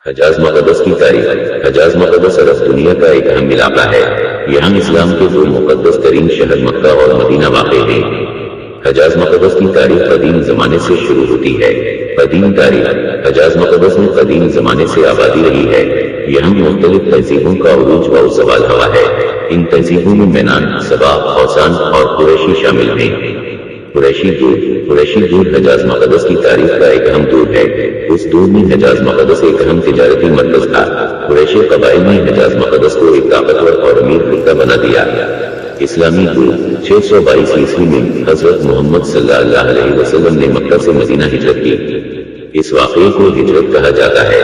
حجاز مقدس کی تاریخ۔ حجاز مقدس عرب دنیا کا ایک اہم علاقہ ہے۔ یہاں اسلام کے دو مقدس ترین شہر مکہ اور مدینہ واقع ہیں۔ حجاز مقدس کی تاریخ قدیم زمانے سے شروع ہوتی ہے۔ قدیم تاریخ۔ حجاز مقدس میں قدیم زمانے سے آبادی رہی ہے۔ یہاں مختلف تہذیبوں کا عروج و زوال ہوا ہے۔ ان تہذیبوں میں مینان، سبا، خوسان اور قریشی شامل ہیں۔ قریشی دور حجاز مقدس کی تاریخ کا ایک اہم دور ہے۔ اس دور میں حجاز مقدس ایک اہم تجارتی مرکز تھا۔ قریشی قبائل نے حجاز مقدس کو ایک طاقتور اور امیر خطہ بنا دیا۔ اسلامی دور۔ 622 عیسوی میں حضرت محمد صلی اللہ علیہ وسلم نے مکہ سے مدینہ ہجرت کی۔ اس واقعے کو ہجرت کہا جاتا ہے۔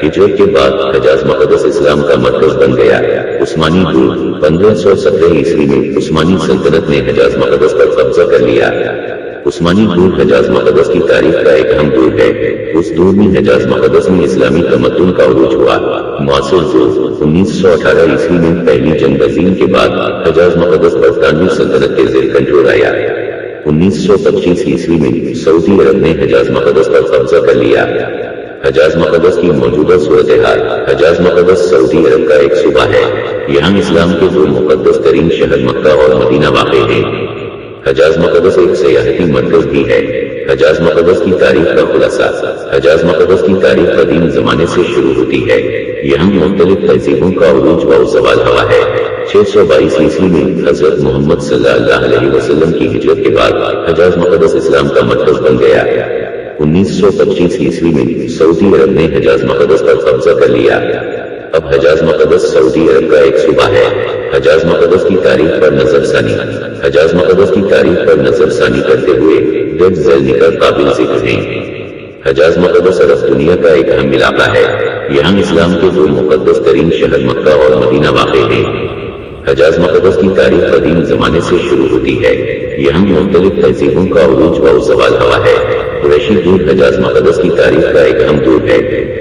ہجرت کے بعد حجاز مقدس اسلام کا مرکز بن گیا۔ عثمانی دور۔ 1517 عیسوی میں عثمانی سلطنت نے حجاز مقدس پر قبضہ کر لیا۔ عثمانی دور حجاز مقدس کی تاریخ کا ایک اہم دور ہے۔ اس دور میں حجاز مقدس میں اسلامی تمدن کا عروج ہوا۔ معاصر دور۔ 1918 عیسوی میں پہلی جنگ عظیم کے بعد حجاز مقدس برطانوی سلطنت کے زیر کنٹرول آیا۔ 1925 عیسوی میں سعودی عرب نے حجاز مقدس پر قبضہ کر لیا۔ حجاز مقدس کی موجودہ صورتحال۔ حجاز مقدس سعودی عرب کا ایک صوبہ ہے۔ یہاں اسلام کے دو مقدس ترین شہر مکہ اور مدینہ واقع ہیں۔ حجاز مقدس ایک سیاحتی مرکز بھی ہے۔ حجاز مقدس کی تاریخ کا خلاصہ۔ حجاز مقدس کی تاریخ قدیم زمانے سے شروع ہوتی ہے۔ یہاں مختلف تہذیبوں کا عروج و زوال ہوا ہے۔ 622 عیسوی میں حضرت محمد صلی اللہ علیہ وسلم کی ہجرت کے بعد حجاز مقدس اسلام کا مرکز بن گیا۔ 1925 عیسوی میں سعودی عرب نے حجاز مقدس پر قبضہ کر لیا۔ اب حجاز مقدس سعودی عرب کا ایک صوبہ ہے۔ حجاز مقدس کی تاریخ پر نظر ثانی۔ حجاز مقدس کی تاریخ پر نظر ثانی کرتے ہوئے درج ذیل نکات قابل ذکر ہیں۔ حجاز مقدس عرب دنیا کا ایک اہم علاقہ ہے۔ یہاں اسلام کے دو مقدس ترین شہر مکہ اور مدینہ واقع ہیں۔ حجاز مقدس کی تاریخ قدیم زمانے سے شروع ہوتی ہے۔ یہاں مختلف تہذیبوں کا عروج و زوال ہوا ہے۔ قریشی دور حجاز مقدس کی تاریخ کا ایک اہم دور ہے۔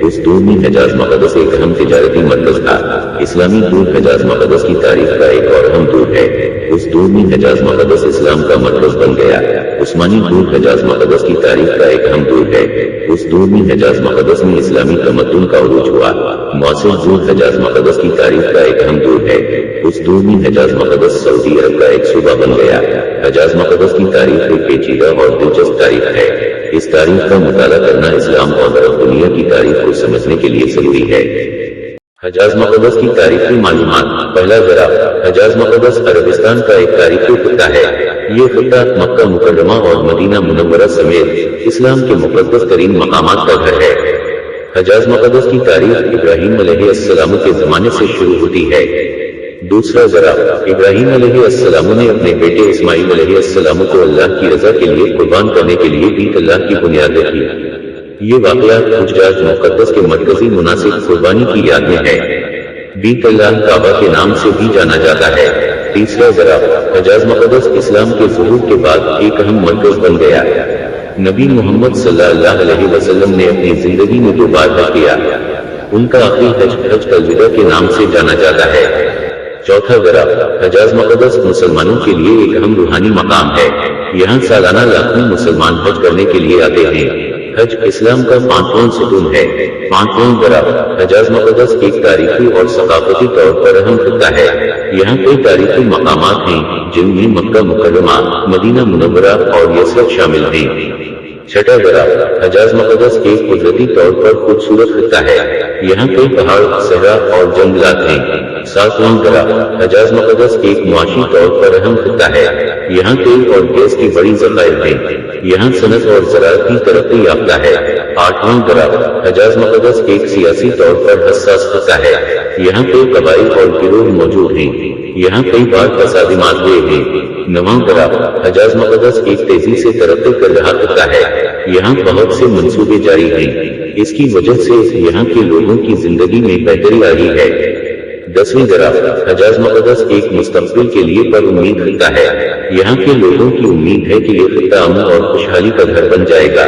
اس دور میں حجاز مقدس ایک اہم تجارتی مرکز تھا۔ اسلامی دور حجاز مقدس کی تاریخ کا ایک اور اہم دور ہے۔ اس دور میں حجاز مقدس اسلام کا مرکز بن گیا۔ عثمانی دور حجاز مقدس کی تاریخ کا ایک اہم دور ہے۔ اس دور میں حجاز مقدس میں اسلامی تمدن کا عروج ہوا۔ معاصر دور حجاز مقدس کی تاریخ کا ایک اہم دور ہے۔ اس دور میں حجاز مقدس سعودی عرب کا ایک صوبہ بن گیا۔ حجاز مقدس کی تاریخ ایک پیچیدہ اور دلچسپ تاریخ ہے۔ اس تاریخ کا مطالعہ کرنا اسلام اور عرب دنیا کی تاریخ کو سمجھنے کے لیے ضروری ہے۔ حجاز مقدس کی تاریخی معلومات۔ پہلا ذرا، حجاز مقدس عربستان کا ایک تاریخی خطہ ہے۔ یہ خطہ مکہ مکرمہ اور مدینہ منورہ سمیت اسلام کے مقدس ترین مقامات کا گھر ہے۔ حجاز مقدس کی تاریخ ابراہیم علیہ السلام کے زمانے سے شروع ہوتی ہے۔ دوسرا ذرا، ابراہیم علیہ السلام نے اپنے بیٹے اسماعیل علیہ السلام کو اللہ کی رضا کے لیے قربان کرنے کے لیے بیت اللہ کی بنیاد رکھی۔ یہ واقعہ حجاج مقدس کے مرکزی مناسب قربانی کی یاد میں ہے۔ بیت اللہ کعبہ کے نام سے بھی جانا جاتا ہے۔ تیسرا ذرا، حجاز مقدس اسلام کے ظہور کے بعد ایک اہم مرکز بن گیا۔ نبی محمد صلی اللہ علیہ وسلم نے اپنی زندگی میں 2 بار حج کیا۔ ان کا آخری حج الوداع کے نام سے جانا جاتا ہے۔ چوتھا ذرا، حجاز مقدس مسلمانوں کے لیے ایک اہم روحانی مقام ہے۔ یہاں سالانہ لاکھوں مسلمان حج کرنے کے لیے آتے ہیں۔ حج اسلام کا 5واں ستون ہے۔ 5واں ذرا، حجاز مقدس ایک تاریخی اور ثقافتی طور پر اہم خطہ ہے۔ یہاں کئی تاریخی مقامات ہیں جن میں مکہ مکرمہ، مدینہ منورہ اور یثرب شامل ہیں۔ چھٹا ذرا، حجاز مقدس ایک قدرتی طور پر خوبصورت خطہ ہے۔ یہاں کئی پہاڑ، صحرا اور جنگلات ہیں۔ 7واں ذرا، حجاز مقدس ایک معاشی طور پر اہم خطہ ہے۔ یہاں تیل اور گیس کی بڑی ذخائر ہیں۔ یہاں صنعت اور زراعت کی ترقی یافتہ ہے۔ 8واں ذرا، حجاز مقدس ایک سیاسی طور پر حساس خطہ ہے۔ یہاں کئی قبائل اور گروہ موجود ہیں۔ یہاں کئی بار تصادمات ہوئے ہیں۔ 9واں ذرا، حجاز مقدس ایک تیزی سے ترقی کر رہا خطہ ہے۔ یہاں بہت سے منصوبے جاری ہیں۔ اس کی وجہ سے یہاں کے لوگوں کی زندگی میں بہتری آئی ہے۔ 10ویں ذرا، حجاز مقدس ایک مستقبل کے لیے پر امید خطہ ہے۔ یہاں کے لوگوں کی امید ہے کہ یہ خطہ امن اور خوشحالی کا گھر بن جائے گا۔